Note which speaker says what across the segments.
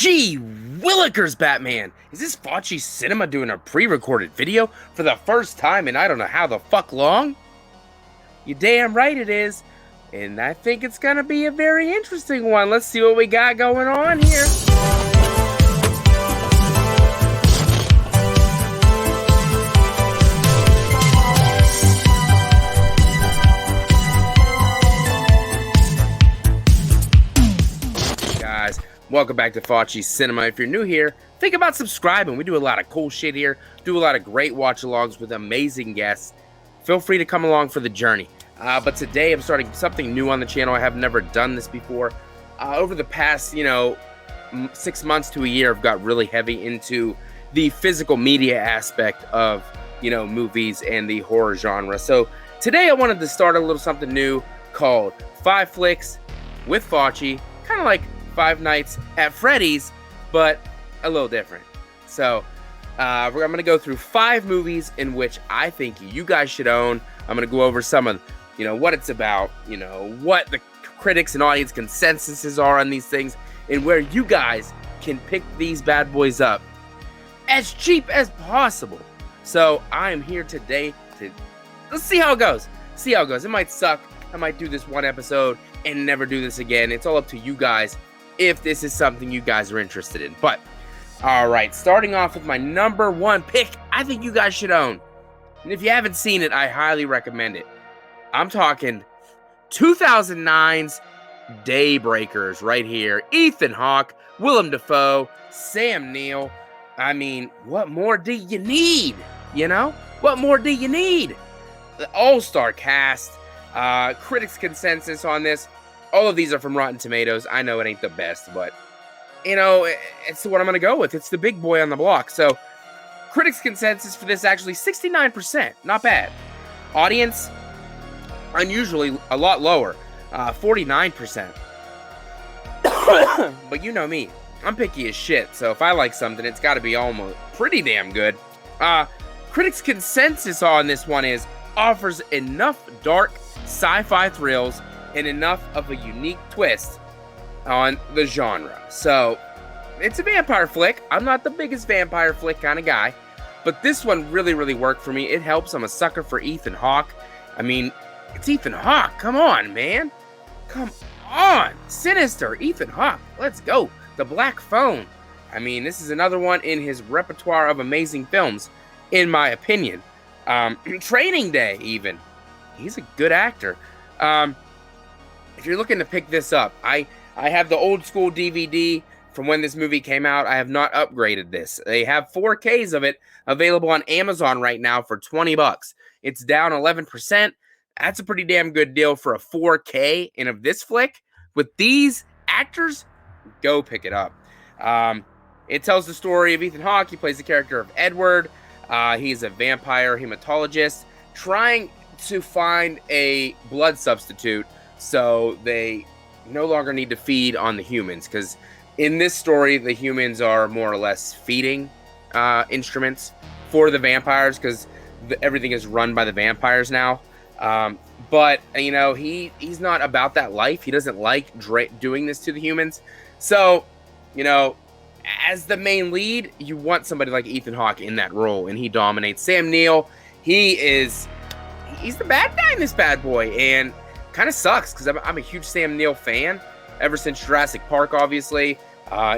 Speaker 1: Gee Willikers, Batman! Is this Faccis Cinema doing a pre-recorded video for the first time in I don't know how the fuck long? You damn right it is. And I think it's gonna be a very interesting one. Let's see what we got going on here. Guys, welcome back to Faccis Cinema. If you're new here, think about subscribing. We do a lot of cool shit here, do a lot of great watch-alongs with amazing guests. Feel free to come along for the journey. But today I'm starting something new on the channel. I have never done this before. Over the past, 6 months to a year, I've got really heavy into the physical media aspect of, movies and the horror genre. So today I wanted to start a little something new called 5 Flicks with Facci, kind of like Five Nights at Freddy's, but a little different. So I'm going to go through 5 movies in which I think you guys should own. I'm going to go over some of, what it's about, what the critics and audience consensuses are on these things, and where you guys can pick these bad boys up as cheap as possible. So I am here today to let's see how it goes. See how it goes. It might suck. I might do this one episode and never do this again. It's all up to you guys if this is something you guys are interested in. But all right, starting off with my number 1 pick, I think you guys should own. And if you haven't seen it, I highly recommend it. I'm talking 2009's Daybreakers right here. Ethan Hawke, Willem Dafoe, Sam Neill. I mean, what more do you need? What more do you need? The all-star cast, critics' consensus on this. All of these are from Rotten Tomatoes. I know it ain't the best, but, it's what I'm going to go with. It's the big boy on the block. So, critics' consensus for this actually 69%. Not bad. Audience, unusually a lot lower, 49%. But you know me, I'm picky as shit, so if I like something, it's got to be almost pretty damn good. Critics' consensus on this one is offers enough dark sci-fi thrills and enough of a unique twist on the genre. So it's a vampire flick. I'm not the biggest vampire flick kind of guy, but this one really worked for me. It helps. I'm a sucker for Ethan Hawke. I mean, it's Ethan Hawke. Come on, man. Come on. Sinister. Ethan Hawke. Let's go. The Black Phone. I mean, this is another one in his repertoire of amazing films, in my opinion. Training Day, even. He's a good actor. If you're looking to pick this up, I have the old school DVD from when this movie came out. I have not upgraded this. They have 4Ks of it available on Amazon right now for $20. It's down 11%. That's a pretty damn good deal for a 4K. And of this flick, with these actors, go pick it up. It tells the story of Ethan Hawke. He plays the character of Edward. He's a vampire hematologist trying to find a blood substitute so they no longer need to feed on the humans. Because in this story, the humans are more or less feeding instruments for the vampires, because everything is run by the vampires now. But he's not about that life. He doesn't like doing this to the humans. So, as the main lead, you want somebody like Ethan Hawke in that role, and he dominates. Sam Neill, he's the bad guy in this bad boy, and kind of sucks because I'm a huge Sam Neill fan ever since Jurassic Park, obviously.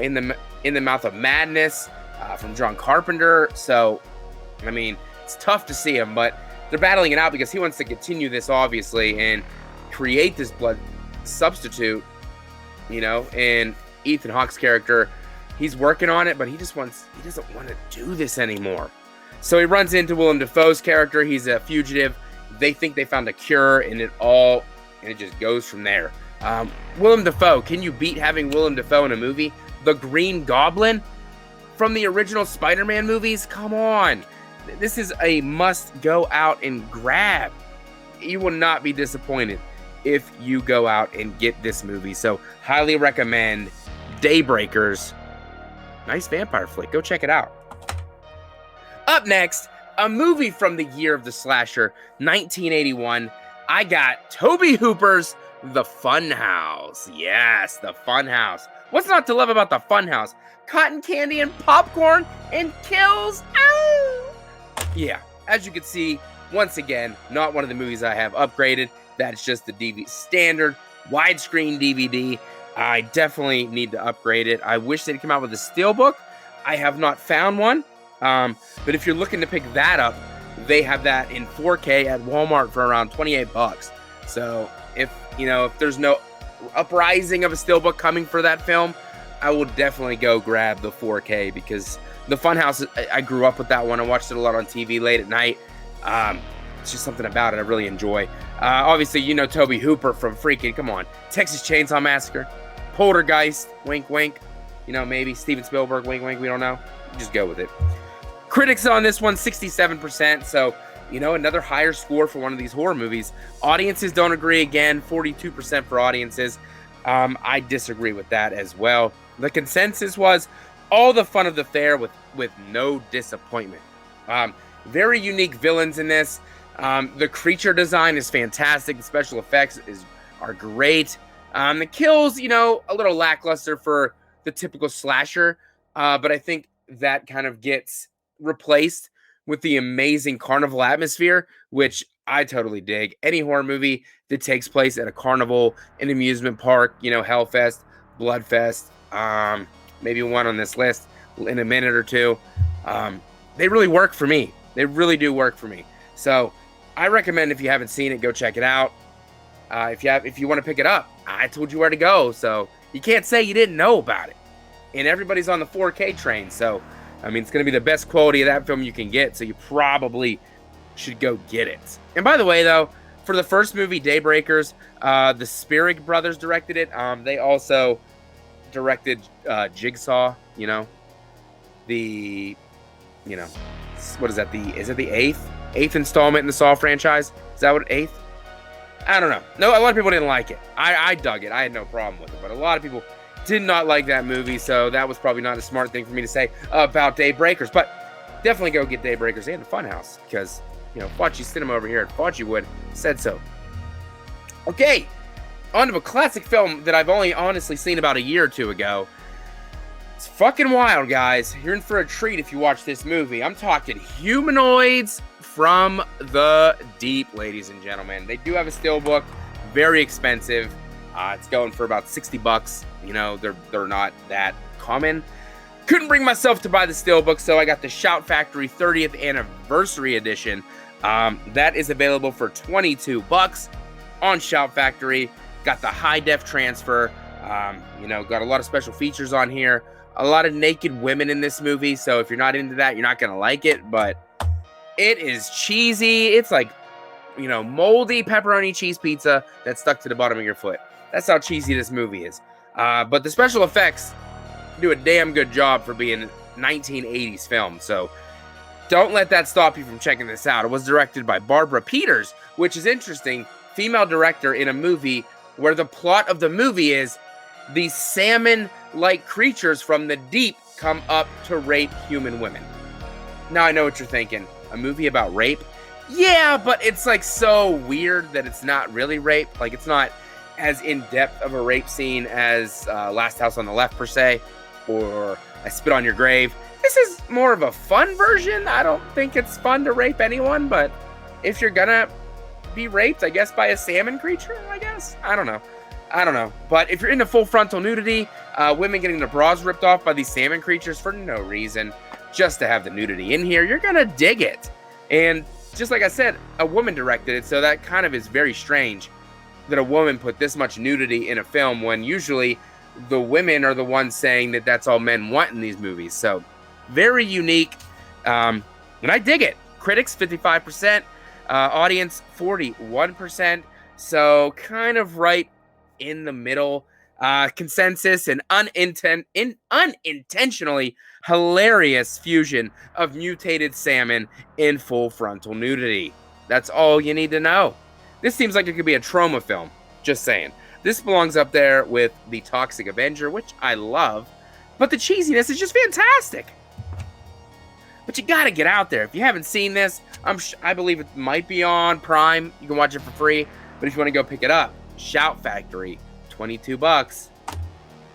Speaker 1: In the Mouth of Madness from John Carpenter. So, I mean, it's tough to see him, but they're battling it out because he wants to continue this, obviously, and create this blood substitute, and Ethan Hawke's character, he's working on it, but he doesn't want to do this anymore. So he runs into Willem Dafoe's character. He's a fugitive. They think they found a cure, and it just goes from there. Willem Dafoe, can you beat having Willem Dafoe in a movie? The Green Goblin from the original Spider-Man movies? Come on. This is a must go out and grab. You will not be disappointed if you go out and get this movie. So, highly recommend Daybreakers. Nice vampire flick. Go check it out. Up next, a movie from the year of the slasher, 1981. I got Tobe Hooper's The Funhouse. Yes, The Funhouse. What's not to love about the Funhouse? Cotton candy and popcorn and kills. Ow! Yeah, as you can see, once again, not one of the movies I have upgraded. That's just the DVD standard widescreen DVD. I definitely need to upgrade it. I wish they'd come out with a steelbook. I have not found one. But if you're looking to pick that up, they have that in 4K at Walmart for around 28 bucks. So if there's no uprising of a steelbook coming for that film, I will definitely go grab the 4K, because the Funhouse, I grew up with that one. I watched it a lot on TV late at night. It's just something about it I really enjoy. Obviously, you know Tobe Hooper from freaking, come on, Texas Chainsaw Massacre, Poltergeist, wink, wink. Maybe Steven Spielberg, wink, wink, we don't know. Just go with it. Critics on this one, 67%. So, another higher score for one of these horror movies. Audiences don't agree. Again, 42% for audiences. I disagree with that as well. The consensus was all the fun of the fair with no disappointment. Very unique villains in this. The creature design is fantastic. The special effects are great. The kills, a little lackluster for the typical slasher. But I think that kind of gets replaced with the amazing carnival atmosphere, which I totally dig. Any horror movie that takes place at a carnival, an amusement park, Hellfest, Bloodfest, maybe one on this list in a minute or two, they really work for me. They really do work for me. So I recommend, if you haven't seen it, go check it out. If you want to pick it up, I told you where to go, so you can't say you didn't know about it. And everybody's on the 4K train, so it's going to be the best quality of that film you can get, so you probably should go get it. And by the way, though, for the first movie, Daybreakers, the Spierig brothers directed it. They also directed Jigsaw, what is that? Is it the eighth installment in the Saw franchise? Is that what, eighth? I don't know. No, a lot of people didn't like it. I dug it. I had no problem with it, but a lot of people did not like that movie, so that was probably not a smart thing for me to say about Daybreakers. But definitely go get Daybreakers and the Funhouse, because Faccis Cinema over here at Facci'S said so. Okay, on to a classic film that I've only honestly seen about a year or two ago. It's fucking wild, guys. You're in for a treat if you watch this movie. I'm talking Humanoids from the Deep, ladies and gentlemen. They do have a steelbook, very expensive. It's going for about 60 bucks. They're not that common. Couldn't bring myself to buy the steelbook, so I got the Shout Factory 30th Anniversary Edition. That is available for 22 bucks on Shout Factory. Got the high def transfer. Got a lot of special features on here. A lot of naked women in this movie, so if you're not into that, you're not going to like it, but it is cheesy. It's like, moldy pepperoni cheese pizza that's stuck to the bottom of your foot. That's how cheesy this movie is. But the special effects do a damn good job for being a 1980s film, so don't let that stop you from checking this out. It was directed by Barbara Peters, which is interesting. Female director in a movie where the plot of the movie is these salmon-like creatures from the deep come up to rape human women. Now I know what you're thinking. A movie about rape? Yeah, but it's like so weird that it's not really rape. Like, it's not as in-depth of a rape scene as Last House on the Left, per se, or I Spit on Your Grave. This is more of a fun version. I don't think it's fun to rape anyone, but if you're gonna be raped, I guess, by a salmon creature, I guess? I don't know. But if you're into full frontal nudity, women getting their bras ripped off by these salmon creatures for no reason, just to have the nudity in here, you're gonna dig it. And just like I said, a woman directed it, so that kind of is very strange that a woman put this much nudity in a film when usually the women are the ones saying that that's all men want in these movies. So very unique, and I dig it. Critics 55%, audience 41%, so kind of right in the middle. Consensus, an unintentionally hilarious fusion of mutated salmon in full frontal nudity. That's all you need to know. This seems like it could be a trauma film, just saying. This belongs up there with The Toxic Avenger, which I love, but the cheesiness is just fantastic. But you gotta get out there. If you haven't seen this, I believe it might be on Prime. You can watch it for free, but if you want to go pick it up, Shout Factory, 22 bucks.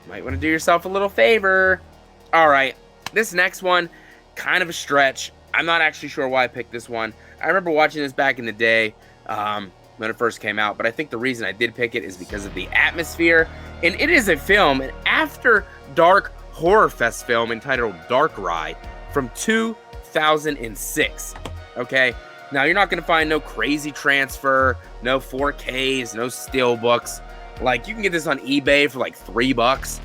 Speaker 1: Might want to do yourself a little favor. All right, this next one, kind of a stretch. I'm not actually sure why I picked this one. I remember watching this back in the day when it first came out, but I think the reason I did pick it is because of the atmosphere. And it is a film, an after dark horror fest film entitled Dark Ride from 2006. Okay, now you're not going to find no crazy transfer, no 4Ks, no steelbooks. Like, you can get this on eBay for like $3.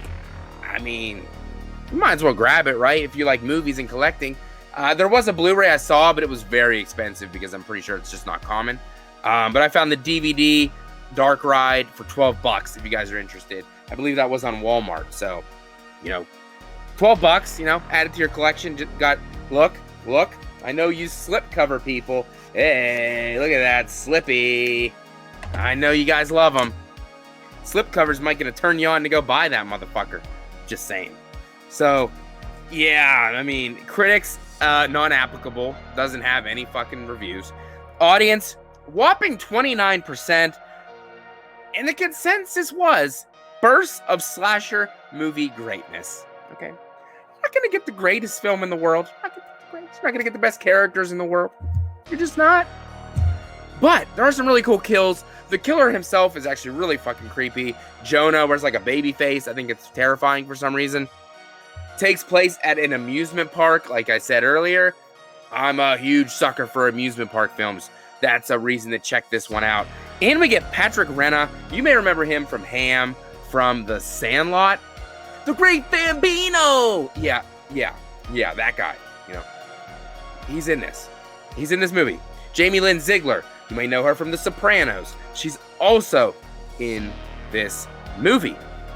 Speaker 1: I mean, you might as well grab it, right? If you like movies and collecting. There was a Blu-ray I saw, but it was very expensive because I'm pretty sure it's just not common. But I found the DVD Dark Ride for $12 if you guys are interested. I believe that was on Walmart. So, you know, $12, you know, add it to your collection. Just got, look. I know you slipcover people. Hey, look at that, Slippy. I know you guys love them. Slipcovers might gonna turn you on to go buy that motherfucker. Just saying. So, yeah, I mean, critics, non-applicable, doesn't have any fucking reviews. Audience, whopping 29%. And the consensus was bursts of slasher movie greatness. Okay? You're not gonna get the greatest film in the world. You're not gonna get the best characters in the world. You're just not. But there are some really cool kills. The killer himself is actually really fucking creepy. Jonah wears like a baby face. I think it's terrifying for some reason. Takes place at an amusement park, like I said earlier. I'm a huge sucker for amusement park films. That's a reason to check this one out. And we get Patrick Renna. You may remember him from Ham, from The Sandlot. The Great Bambino! Yeah, that guy. You know, he's in this. He's in this movie. Jamie Lynn Sigler. You may know her from The Sopranos. She's also in this movie.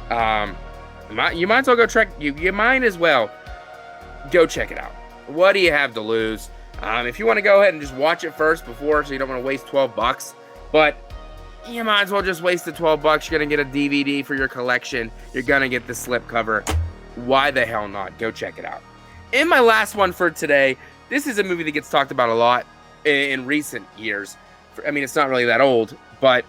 Speaker 1: You might as well go check. You might as well go check it out. What do you have to lose? If you want to go ahead and just watch it first before, so you don't want to waste $12, but you might as well just waste the $12. You're gonna get a DVD for your collection. You're gonna get the slipcover. Why the hell not? Go check it out. In my last one for today, this is a movie that gets talked about a lot in recent years. I mean, it's not really that old, but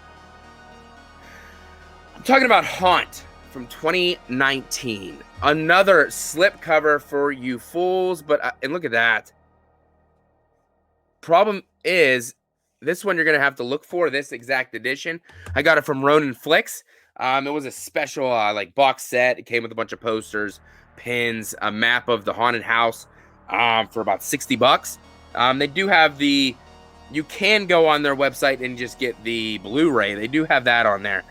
Speaker 1: I'm talking about Haunt from 2019. Another slipcover for you fools, but and look at that. Problem is, this one you're gonna have to look for this exact edition. I got it from Ronin Flicks. It was a special like box set. It came with a bunch of posters, pins, a map of the haunted house for about $60. They do have the. You can go on their website and just get the Blu-ray. They do have that on there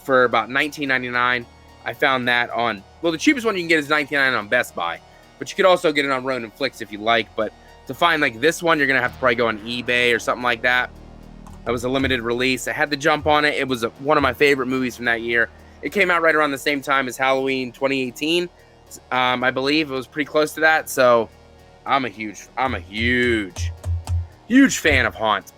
Speaker 1: for about $19.99. I found that on, well, the cheapest one you can get is $19.99 on Best Buy, but you could also get it on Ronin Flicks if you like. But to find like this one, you're gonna have to probably go on eBay or something like that. That was a limited release. I had to jump on it. It was one of my favorite movies from that year. It came out right around the same time as Halloween 2018. I believe it was pretty close to that. So I'm a huge fan of Haunt.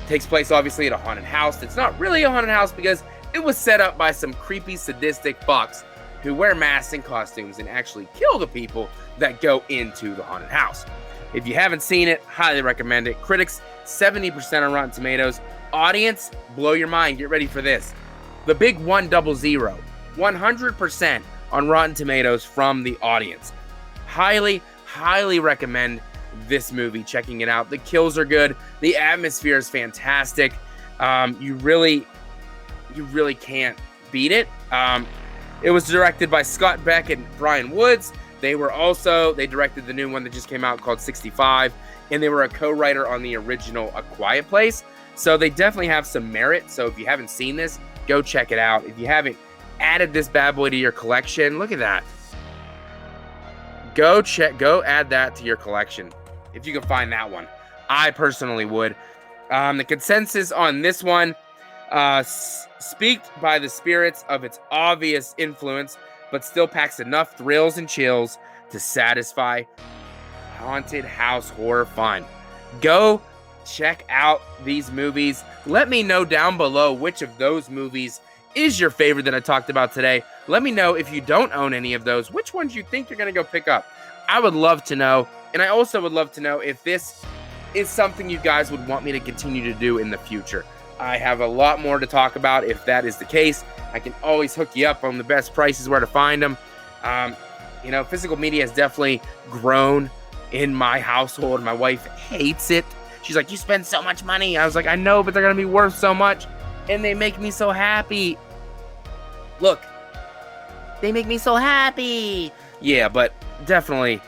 Speaker 1: Takes place obviously at a haunted house. It's not really a haunted house because it was set up by some creepy, sadistic fucks who wear masks and costumes and actually kill the people that go into the haunted house. If you haven't seen it, highly recommend it. Critics, 70% on Rotten Tomatoes. Audience, blow your mind. Get ready for this. The big 100, 100% on Rotten Tomatoes from the audience. Highly recommend this movie, checking it out. The kills are good. The atmosphere is fantastic. You really can't beat it. It was directed by Scott Beck and Brian Woods. They directed the new one that just came out called 65, and they were a co-writer on the original A Quiet Place. So they definitely have some merit. So if you haven't seen this, go check it out. If you haven't added this bad boy to your collection, look at that. Go add that to your collection. If you can find that one. I personally would. The consensus on this one, speaked by the spirits of its obvious influence, but still packs enough thrills and chills to satisfy haunted house horror fun. Go check out these movies. Let me know down below which of those movies is your favorite that I talked about today. Let me know if you don't own any of those, which ones you think you're going to go pick up. I would love to know. And I also would love to know if this is something you guys would want me to continue to do in the future. I have a lot more to talk about if that is the case. I can always hook you up on the best prices, where to find them. You know, physical media has definitely grown in my household. My wife hates it. She's like, you spend so much money. I was like, I know, but they're going to be worth so much. And they make me so happy. Look, they make me so happy. Yeah, but definitely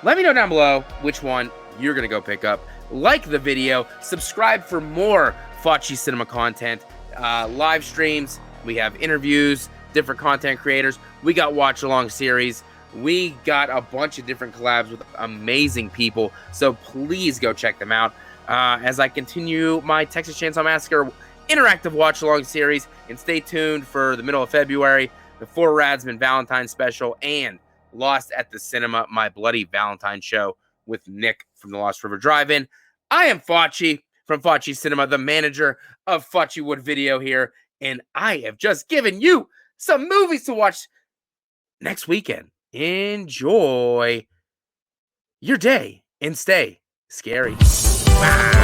Speaker 1: let me know down below which one you're going to go pick up. Like the video. Subscribe for more Faccis Cinema content. Live streams. We have interviews, different content creators. We got watch-along series. We got a bunch of different collabs with amazing people, so please go check them out as I continue my Texas Chainsaw Massacre interactive watch-along series. And stay tuned for the middle of February, the 4 Radsman Valentine special, and Lost at the Cinema, my Bloody Valentine show with Nick from the Lost River Drive-In. I am Facci from Faccis Cinema, the manager of Facci Wood Video here, and I have just given you some movies to watch next weekend. Enjoy your day and stay scary. Bye.